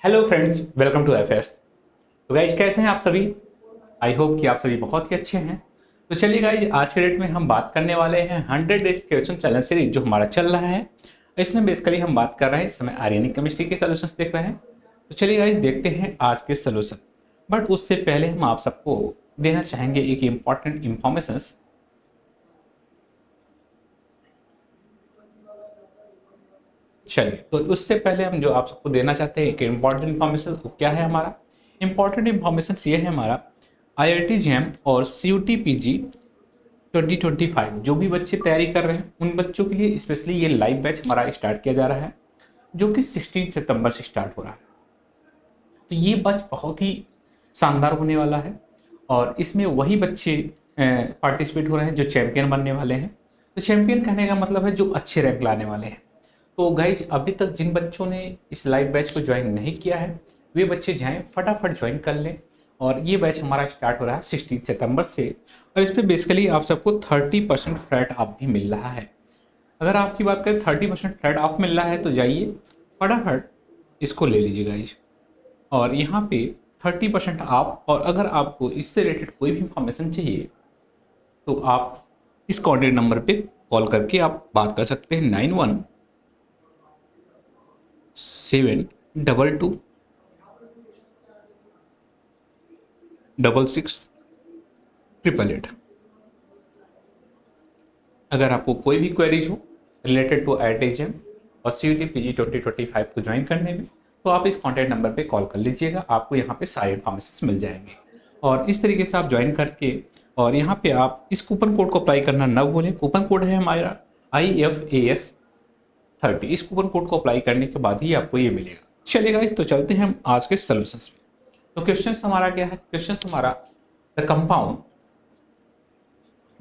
Hello friends, welcome to FS. तो guys कैसे हैं आप सभी। आई होप कि आप सभी बहुत ही अच्छे हैं। तो चलिए गाइज, आज के डेट में हम बात करने वाले हैं 100 डेज क्वेश्चन चैलेंज सीरीज जो हमारा चल रहा है। इसमें बेसिकली हम बात कर रहे हैं, इस समय आर्गेनिक केमिस्ट्री के सॉल्यूशंस देख रहे हैं। तो चलिए गाइज देखते हैं आज के सॉल्यूशन। बट उससे पहले हम आप सबको देना चाहेंगे एक इम्पॉर्टेंट इंफॉर्मेशन। चलिए, तो उससे पहले हम जो आप सबको देना चाहते हैं एक इम्पॉर्टेंट इन्फॉर्मेशन, वो क्या है हमारा इम्पॉर्टेंट इन्फॉर्मेशन ये है हमारा आईआईटी जैम और सीयूटी पीजी 2025 जो भी बच्चे तैयारी कर रहे हैं उन बच्चों के लिए स्पेशली ये लाइव बैच हमारा स्टार्ट किया जा रहा है, जो कि 16 सितंबर से स्टार्ट हो रहा है। तो ये बैच बहुत ही शानदार होने वाला है और इसमें वही बच्चे पार्टिसिपेट हो रहे हैं जो चैंपियन बनने वाले हैं। तो चैंपियन कहने का मतलब है जो अच्छे रैंक लाने वाले हैं। तो गाइज, अभी तक जिन बच्चों ने इस लाइव बैच को ज्वाइन नहीं किया है वे बच्चे जाएं फटाफट ज्वाइन कर लें। और ये बैच हमारा स्टार्ट हो रहा है 16 सितंबर से। और इस पर बेसिकली आप सबको 30% फ्लैट ऑफ भी मिल रहा है। अगर आपकी बात करें 30% फ्लैट ऑफ मिल रहा है तो जाइए फटाफट इसको ले लीजिए गाइज। और यहाँ पे 30% ऑफ। और अगर आपको इससे रिलेटेड कोई भी इंफॉर्मेशन चाहिए तो आप इस कॉन्टैक्ट नंबर पे कॉल करके आप बात कर सकते हैं 91726688। अगर आपको कोई भी क्वेरीज हो रिलेटेड टू आईआईटी और सीयूटी पीजी 2025 को ज्वाइन करने में तो आप इस कॉन्टैक्ट नंबर पे कॉल कर लीजिएगा, आपको यहाँ पे सारे इन्फॉर्मेशन मिल जाएंगे। और इस तरीके से आप ज्वाइन करके और यहाँ पे आप इस कूपन कोड को अप्लाई करना न भूलें। कूपन कोड है हमारा IFAS30। इस कूपन कोड को अप्लाई करने के बाद ही आपको ये मिलेगा। चलिए गाइस, तो चलते हैं हम आज के सॉल्यूशंस पे। तो क्वेश्चन हमारा क्या है, क्वेश्चन हमारा the compound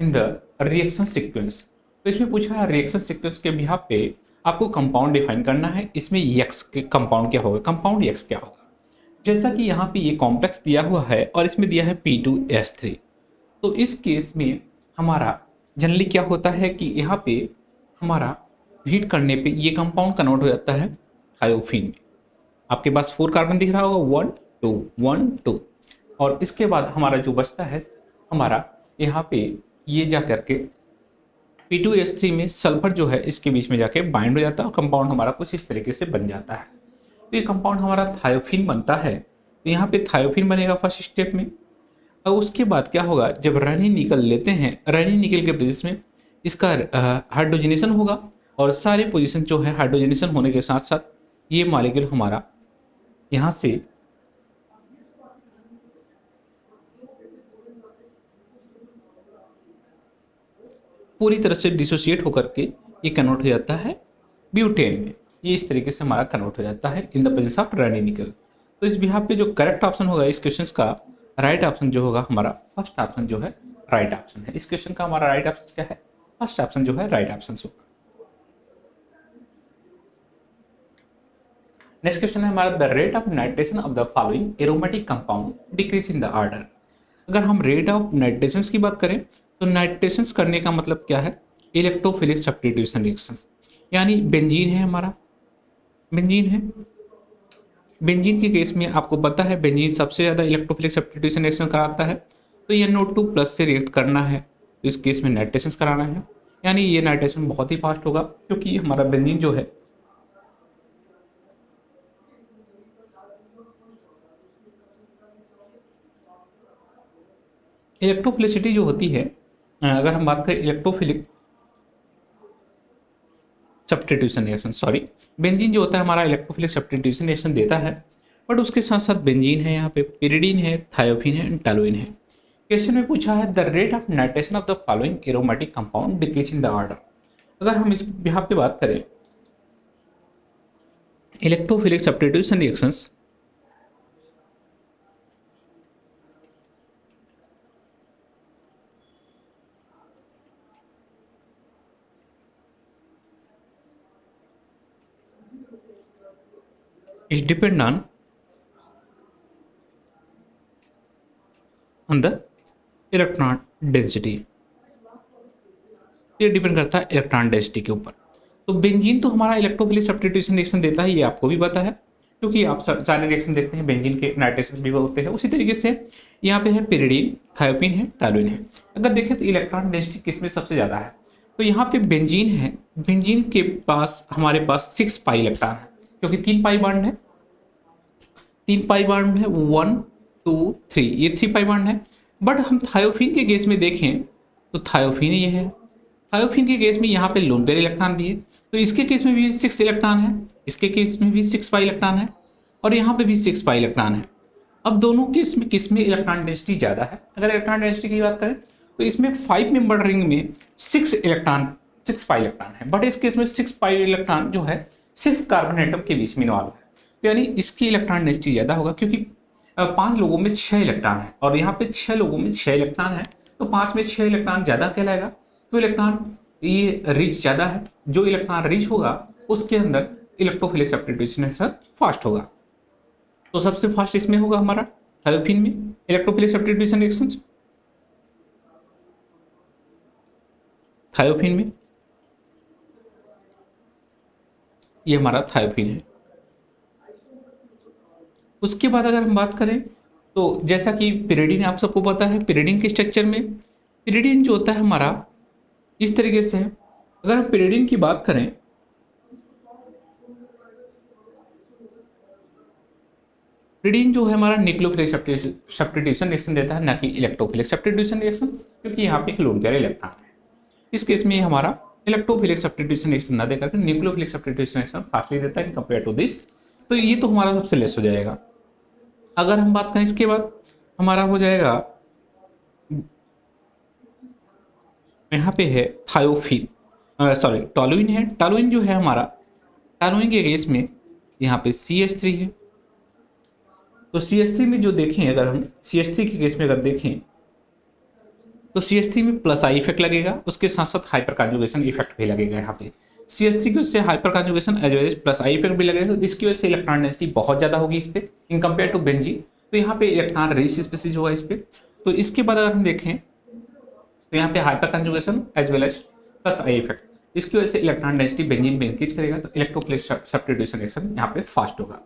in the reaction sequence. तो इसमें पूछा है रिएक्शन सीक्वेंस के बिहाफ पे आपको कंपाउंड डिफाइन करना है। इसमें यक्स के कंपाउंड क्या होगा, कंपाउंड यक्स क्या होगा। जैसा कि यहाँ पे ये कॉम्प्लेक्स दिया हुआ है और इसमें दिया है P2S3। तो इस केस में हमारा जनरली क्या होता है कि यहाँ पे हमारा हीट करने पे ये कंपाउंड कन्वर्ट हो जाता है थायोफिन में। आपके पास 4 कार्बन दिख रहा होगा, 1 2 1 2। और इसके बाद हमारा जो बचता है हमारा यहाँ पे ये जा करके P2S3 में सल्फर जो है इसके बीच में जाके बाइंड हो जाता है और कंपाउंड हमारा कुछ इस तरीके से बन जाता है। तो ये कंपाउंड हमारा थायोफिन बनता है। तो यहाँ पे थायोफिन बनेगा फर्स्ट स्टेप में। और उसके बाद क्या होगा, जब रेनिन निकल लेते हैं, रेनिन निकल के बेसिस में इसका हाइड्रोजनेशन होगा और सारे पोजीशन जो है हाइड्रोजनेशन होने के साथ साथ ये मॉलिक्यूल हमारा यहाँ से पूरी तरह से डिसोसिएट होकर के ये कन्वर्ट हो जाता है ब्यूटेन में। ये इस तरीके से हमारा कन्वर्ट हो जाता है in the presence of Raney nickel. तो इस बिहाफ पे जो करेक्ट ऑप्शन होगा इस क्वेश्चन का, राइट ऑप्शन जो होगा हमारा फर्स्ट ऑप्शन जो है राइट ऑप्शन है। इस क्वेश्चन का हमारा राइट ऑप्शन क्या है, फर्स्ट ऑप्शन जो है राइट ऑप्शन होगा। नेक्स्ट क्वेश्चन है हमारा the rate of nitration of the following aromatic compound decrease in the order. अगर हम रेट ऑफ नाइट्रेशन की बात करें तो नाइट्रेशन करने का मतलब क्या है, इलेक्ट्रोफिलिक सब्स्टिट्यूशन रिएक्शन। यानी बेंजीन है हमारा, बेंजीन है। बेंजीन के केस में आपको पता है बेंजीन सबसे ज़्यादा इलेक्ट्रोफिलिक सब्स्टिट्यूशन रिएक्शन कराता है। तो ये NO2 प्लस से रिएक्ट करना है तो इस केस में नाइट्रेशन कराना है। यानी ये नाइट्रेशन बहुत ही फास्ट होगा क्योंकि हमारा बेंजीन जो है इलेक्ट्रोफिलिसिटी जो होती है, अगर हम बात करें electrophilic substitution reaction, sorry, benzene जो होता है हमारा इलेक्ट्रोफिलिक सब्स्टिट्यूशन रिएक्शन देता है। बट उसके साथ साथ बेंजीन है, यहाँ पे पिरिडीन है, थायोफिन है, टोलुइन है। क्वेश्चन में पूछा है the rate of nitration of the following aromatic compound decrease in the order. अगर हम इस यहाँ पे बात करें electrophilic substitution reactions is depend on the electron density. ये डिपेंड करता है इलेक्ट्रॉन डेंसिटी के ऊपर। तो बेंजीन तो हमारा इलेक्ट्रोफिलिक सब्स्टिट्यूशन रिएक्शन देता है, ये आपको भी पता है। क्योंकि आप सारे रिएक्शन देखते हैं बेंजीन के नाइट्रेशन भी होते हैं। उसी तरीके से यहाँ पे है पिरिडीन, थायोपीन है, टॉलुइन है। अगर देखें तो इलेक्ट्रॉन डेंसिटी किसमें सबसे ज़्यादा है, तो यहाँ पे बेंजीन है। बेंजीन के पास हमारे पास 6 पाई इलेक्ट्रॉन है, क्योंकि 3 पाई बॉन्ड है, 3 पाई बॉन्ड है, 1 2 3, ये 3 पाई बॉन्ड है। बट हम थायोफीन के केस में देखें तो थायोफीन ये है, थायोफीन के केस में यहाँ पे लोन पेयर इलेक्ट्रॉन भी है, तो इसके केस में भी 6 इलेक्ट्रॉन है, इसके केस में भी 6 पाई इलेक्ट्रॉन है, और यहाँ पे भी 6 पाई इलेक्ट्रॉन है। अब दोनों केस में किस में इलेक्ट्रॉन डेंसिटी ज़्यादा है? अगर इलेक्ट्रॉन डेंसिटी की बात करें तो इसमें 5 मेंबर रिंग में 6 इलेक्ट्रॉन, 6 पाई इलेक्ट्रॉन है, बट इस केस में 6 पाई इलेक्ट्रॉन जो है 6 कार्बन एटम के बीच में इन्वॉल्व है। तो यानी इसकी इलेक्ट्रॉन डेंसिटी ज़्यादा होगा, क्योंकि 5 लोगों में 6 इलेक्ट्रॉन है और यहाँ पे 6 लोगों में 6 इलेक्ट्रॉन है, तो 5 में 6 इलेक्ट्रॉन ज़्यादा कहलाएगा। तो इलेक्ट्रॉन ये रिच ज़्यादा है, जो इलेक्ट्रॉन रिच होगा उसके अंदर इलेक्ट्रोफिलिक सब्स्टिट्यूशन फास्ट होगा। तो सबसे फास्ट इसमें होगा हमारा थायोफीन में इलेक्ट्रोफिलिक सब्स्टिट्यूशन रिएक्शन, थायोफीन में ये हमारा थायोफीन है। उसके बाद अगर हम बात करें तो जैसा कि पिरिडीन आप सबको पता है, पिरिडीन के स्ट्रक्चर में पिरिडीन जो होता है हमारा इस तरीके से है। अगर हम पिरिडीन की बात करें, पिरिडीन जो है हमारा न्यूक्लियोफिलिक सब्स्टिट्यूशन रिएक्शन देता है, ना कि इलेक्ट्रोफिलिक सब्स्टिट्यूशन रिएक्शन, क्योंकि यहाँ पे एक लोन पेयर इलेक्ट्रॉन है। इस केस में हमारा इलेक्ट्रोफिलिक सब्स्टिट्यूशन रिएक्शन ना देकर न्यूक्लियोफिलिक सब्स्टिट्यूशन रिएक्शन फास्टली देता है इन कंपेयर टू दिस। तो ये तो हमारा सबसे लेस हो जाएगा। अगर हम बात करें इसके बाद हमारा हो जाएगा, यहाँ पे है थायोफीन, सॉरी टॉलुइन है। टॉलुइन जो है हमारा, टॉलुइन के केस में यहाँ पे CH3 है। तो CH3 में जो देखें, अगर हम CH3 के केस में अगर देखें तो CH3 में प्लस आई इफेक्ट लगेगा, उसके साथ साथ हाइपर कॉन्जुगेशन इफेक्ट भी लगेगा। यहाँ पे CH3 की उससे hyper conjugation as well as plus I effect भी लगेगा, जिसकी वजह से इलेक्ट्रॉन डेंसिटी बहुत ज़्यादा होगी इस पर इन कंपेयर टू बेंजीन। तो यहाँ पे इलेक्ट्रॉन रिच स्पीसीज होगा इस पर। तो इसके बाद अगर हम देखें तो यहाँ पे hyper conjugation as well as plus I effect, इसकी वजह से इलेक्ट्रॉन डेंसिटी बेंजीन में इंक्रीज करेगा, तो इलेक्ट्रोफिलिक सब्स्टिट्यूशन रिएक्शन यहाँ पे फास्ट होगा।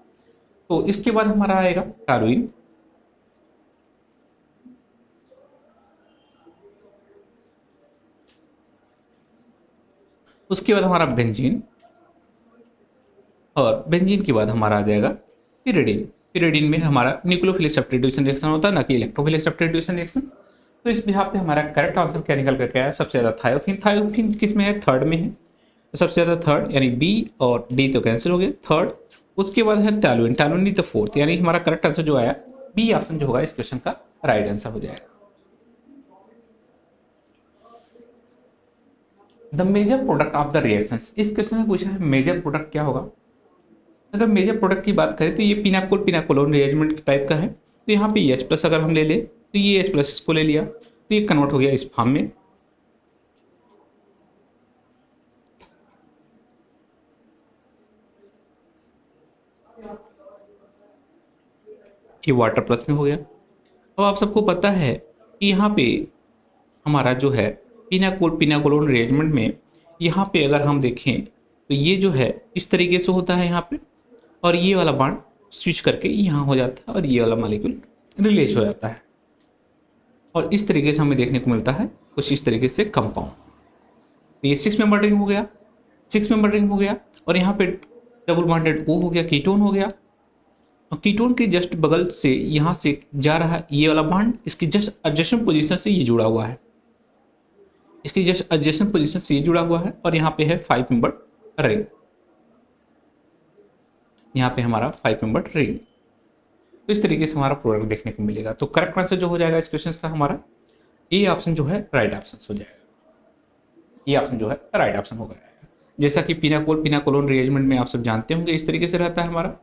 तो इसके बाद हमारा आएगा टॉलुइन, उसके बाद हमारा बेंजीन, और बेंजीन के बाद हमारा आ जाएगा पिरिडीन। पिरिडीन में हमारा न्यूक्लियोफिलिक सब्स्टिट्यूशन रिएक्शन होता है, ना कि इलेक्ट्रोफिलिक सब्स्टिट्यूशन रिएक्शन। तो इस बिहाफ पे हमारा करेक्ट आंसर क्या निकल करके आया? सबसे ज़्यादा थायोफीन। थायोफीन किस में है? थर्ड में है, तो सबसे ज़्यादा थर्ड, यानी बी और डी तो कैंसिल हो गए, थर्ड। उसके बाद है टॉलुइन, टॉलुइन तो फोर्थ, यानी हमारा करेक्ट आंसर जो आया बी ऑप्शन जो होगा इस क्वेश्चन का राइट आंसर हो जाएगा। The major product of the reactions, इस क्वेश्चन में पूछा है मेजर प्रोडक्ट क्या होगा। अगर मेजर प्रोडक्ट की बात करें तो ये पिनाकोलोन रिएरेंजमेंट टाइप का है। तो यहाँ पे H+ अगर हम ले लें तो ये H+ इसको ले लिया तो ये कन्वर्ट हो गया इस फॉर्म में, ये वाटर प्लस में हो गया। अब आप सबको पता है कि यहाँ पे हमारा जो है पिनाकोलोन रिएरेंजमेंट में यहाँ पे अगर हम देखें तो ये जो है इस तरीके से होता है यहाँ पे, और ये वाला बॉन्ड स्विच करके यहाँ हो जाता है और ये वाला मॉलिक्यूल रिलीज हो जाता है, और इस तरीके से हमें देखने को मिलता है कुछ इस तरीके से कंपाउंड। तो ये 6 मेंबर रिंग हो गया, 6 मेंबर रिंग हो गया, और यहाँ पे डबल बॉन्डेड O हो गया, कीटोन हो गया। और कीटोन के जस्ट बगल से यहाँ से जा रहा है ये वाला बॉन्ड, इसकी जस्ट एडजेसेंट पोजीशन से ये जुड़ा हुआ है, इसकी जस्ट एडजेसेंट पोजीशन से ये जुड़ा हुआ है, और यहाँ पे है 5 मेंबर रिंग, यहाँ पे हमारा 5 मेंबर रिंग। तो इस तरीके से हमारा प्रोडक्ट देखने को मिलेगा। तो करेक्ट आंसर जो हो जाएगा इस क्वेश्चन का हमारा ये ऑप्शन जो है राइट ऑप्शन हो जाएगा, ये ऑप्शन जो है राइट ऑप्शन होगा। जैसा कि पिनाकोलोन रिएरेंजमेंट में आप सब जानते होंगे इस तरीके से रहता है हमारा,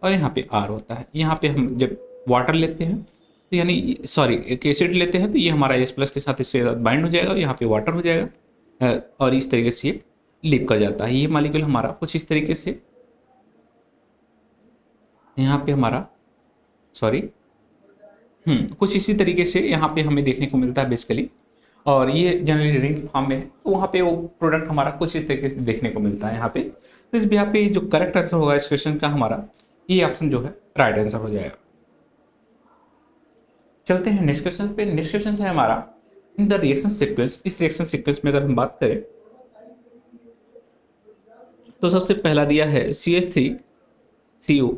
और यहाँ पे R होता है। यहाँ पे हम जब वाटर लेते हैं तो यानी सॉरी एक एसिड लेते हैं तो ये हमारा H+ के साथ इससे बाइंड हो जाएगा, यहाँ पे वाटर हो जाएगा, और इस तरीके से ये लीप कर जाता है। ये मॉलिक्यूल हमारा कुछ इस तरीके से यहाँ पे हमारा सॉरी कुछ इसी तरीके से यहाँ पे हमें देखने को मिलता है बेसिकली। और ये जनरली रिंग के फॉर्म में है, तो वहाँ पे वो प्रोडक्ट हमारा कुछ इस तरीके से देखने को मिलता है यहाँ पे। तो इस यहाँ पे जो करेक्ट आंसर होगा इस क्वेश्चन का हमारा ये ऑप्शन जो है राइट आंसर हो जाएगा। चलते हैं नेक्स्ट क्वेश्चन पे। नेक्स्ट क्वेश्चन है हमारा इन द रिएक्शन सीक्वेंस। इस रिएक्शन सीक्वेंस में अगर हम बात करें तो सबसे पहला दिया है CH3CO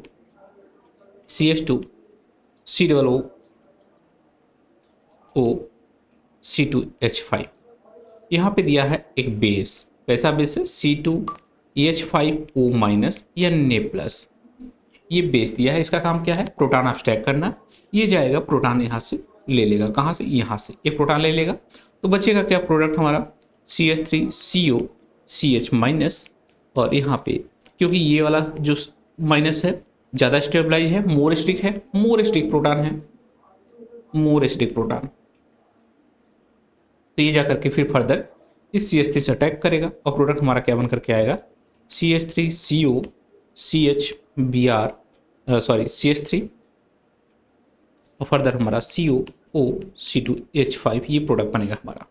CH2 COO C2H5। यहाँ पे दिया है एक बेस, कैसा बेस है C2H5O माइनस या Ne प्लस। ये बेस दिया है, इसका काम क्या है प्रोटॉन अब्स्ट्रैक्ट करना। ये जाएगा प्रोटॉन यहाँ से ले लेगा, कहाँ से यहाँ से एक प्रोटॉन ले लेगा, तो बचेगा क्या प्रोडक्ट हमारा CH3CO CH माइनस। और यहाँ पे क्योंकि ये वाला जो माइनस है ज़्यादा स्टेबलाइज है, मोर स्टिक प्रोटॉन है, मोर स्टिक प्रोटॉन, तो ये जाकर के फिर फर्दर इस CH3 से अटैक करेगा और प्रोडक्ट हमारा क्या बन करके आएगा CH3CO CH3 और फर्दर हमारा COO C2H5 ये प्रोडक्ट बनेगा हमारा।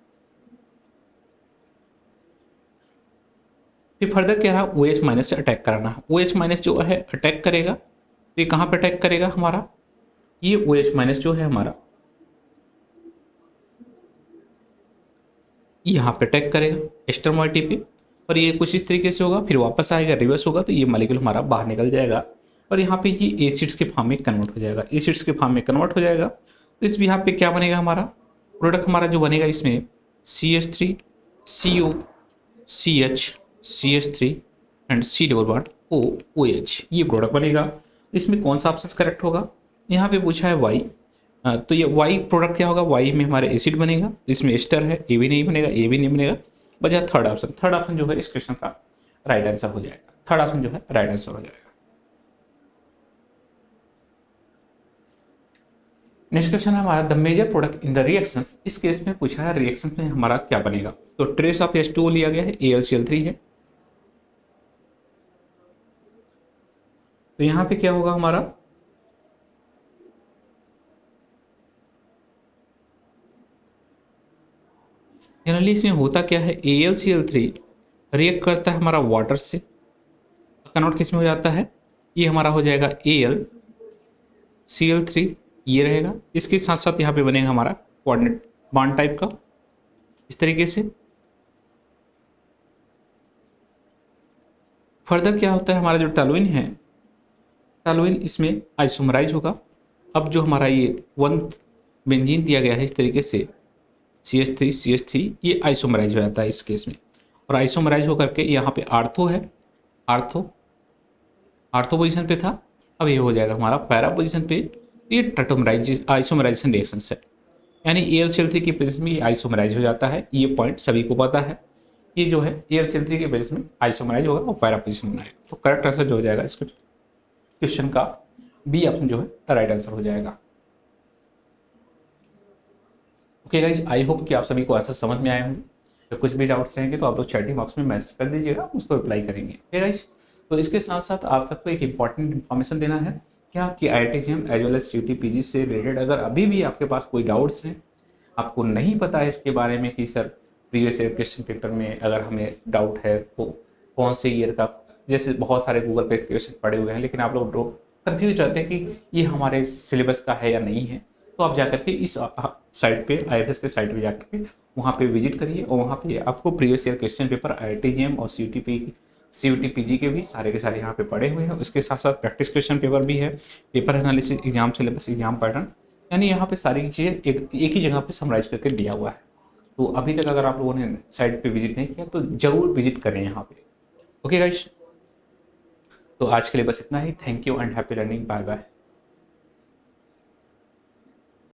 फिर फर्दर क्या रहा OH माइनस से अटैक कराना है। OH माइनस जो है अटैक करेगा, तो ये कहाँ पे अटैक करेगा हमारा, ये OH माइनस जो है हमारा यहाँ पे अटैक करेगा एस्टर मोइटी पे, और ये कुछ इस तरीके से होगा, फिर वापस आएगा रिवर्स होगा, तो ये मॉलिक्यूल हमारा बाहर निकल जाएगा और यहाँ पे ये एसिड्स के फॉर्म में कन्वर्ट हो जाएगा, एसिड्स के फॉर्म में कन्वर्ट हो जाएगा। तो इस यहाँ पे क्या बनेगा हमारा प्रोडक्ट हमारा जो बनेगा इसमें CH3CO CH CH3 and C++OH ये प्रोडक्ट बनेगा। इसमें कौन सा ऑप्शन करेक्ट होगा, यहाँ पे पूछा है Y, तो ये Y प्रोडक्ट क्या होगा, Y में हमारे एसिड बनेगा, इसमें एस्टर है, ए भी नहीं बनेगा, ए भी नहीं बनेगा, बचा थर्ड ऑप्शन। थर्ड ऑप्शन जो है इस क्वेश्चन का राइट आंसर हो जाएगा, थर्ड ऑप्शन जो है राइट आंसर हो जाएगा। नेक्स्ट क्वेश्चन है हमारा the major product in the reactions. इस केस में पूछा है रिएक्शन में हमारा क्या बनेगा, तो ट्रेस ऑफ H2O लिया गया है, AlCl3 है, तो यहाँ पे क्या होगा हमारा जनरली इसमें होता क्या है AlCl3 रिएक्ट करता है हमारा वाटर से, कन्वर्ट किस में हो जाता है, ये हमारा हो जाएगा AlCl3 ये रहेगा, इसके साथ साथ यहाँ पे बनेगा हमारा कोऑर्डिनेट बॉन्ड टाइप का इस तरीके से। फर्दर क्या होता है हमारा जो टॉलुइन है, टॉलुइन इसमें आइसोमराइज होगा। अब जो हमारा ये 1 बेंजीन दिया गया है इस तरीके से CH3 ये आइसोमराइज हो जाता है इस केस में, और आइसोमराइज होकर के यहाँ पे आर्थो है, आर्थो पोजीशन पे था, अब ये हो जाएगा हमारा पैरा पोजीशन पे। ये ट्रैटोमराइज आइसोमराइजेशन रिएक्शन है, यानी AlCl3 की प्रेजेंस में ये आइसोमराइज हो जाता है, ये पॉइंट सभी को पता है। ये जो है AlCl3 के प्रेजेंस में आइसोमराइज होगा और पैरा पोजीशन बनाएगा, तो करेक्ट आंसर जो हो जाएगा इस क्वेश्चन का बी ऑप्शन जो है राइट आंसर हो जाएगा। ओके गाइज, आई होप कि आप सभी को आंसर समझ में आए होंगे। तो कुछ भी डाउट्स रहेंगे तो आप लोग चैटिंग बॉक्स में मैसेज कर दीजिएगा, उसको रिप्लाई करेंगे। ओके गाइज, तो इसके साथ साथ आप सबको एक इंपॉर्टेंट इन्फॉर्मेशन देना है क्या कि IIT JEM as well as CUT PG से रिलेटेड अगर अभी भी आपके पास कोई डाउट्स हैं, आपको नहीं पता है इसके बारे में कि sir previous year question paper में अगर हमें डाउट है तो कौन से ईयर का, जैसे बहुत सारे गूगल पे क्वेश्चन पड़े हुए हैं लेकिन आप लोग कन्फ्यूज रहते हैं कि ये हमारे सिलेबस का है या नहीं है, तो आप जाकर के इस साइट पे IFS के साइट पे जाकर के वहाँ पे विजिट करिए और वहाँ पे आपको previous year question paper IIT JEM और CUT PG के भी सारे के सारे यहाँ पे पड़े हुए हैं। उसके साथ साथ प्रैक्टिस क्वेश्चन पेपर भी है, paper analysis, exam syllabus, exam pattern, यानी यहाँ पे सारी चीज़ें एक ही जगह पे समराइज करके दिया हुआ है। तो अभी तक अगर आप लोगों ने साइट पे विजिट नहीं किया तो जरूर विजिट करें यहाँ पे। ओके गाइस, तो आज के लिए बस इतना ही। Thank you and happy learning, bye bye.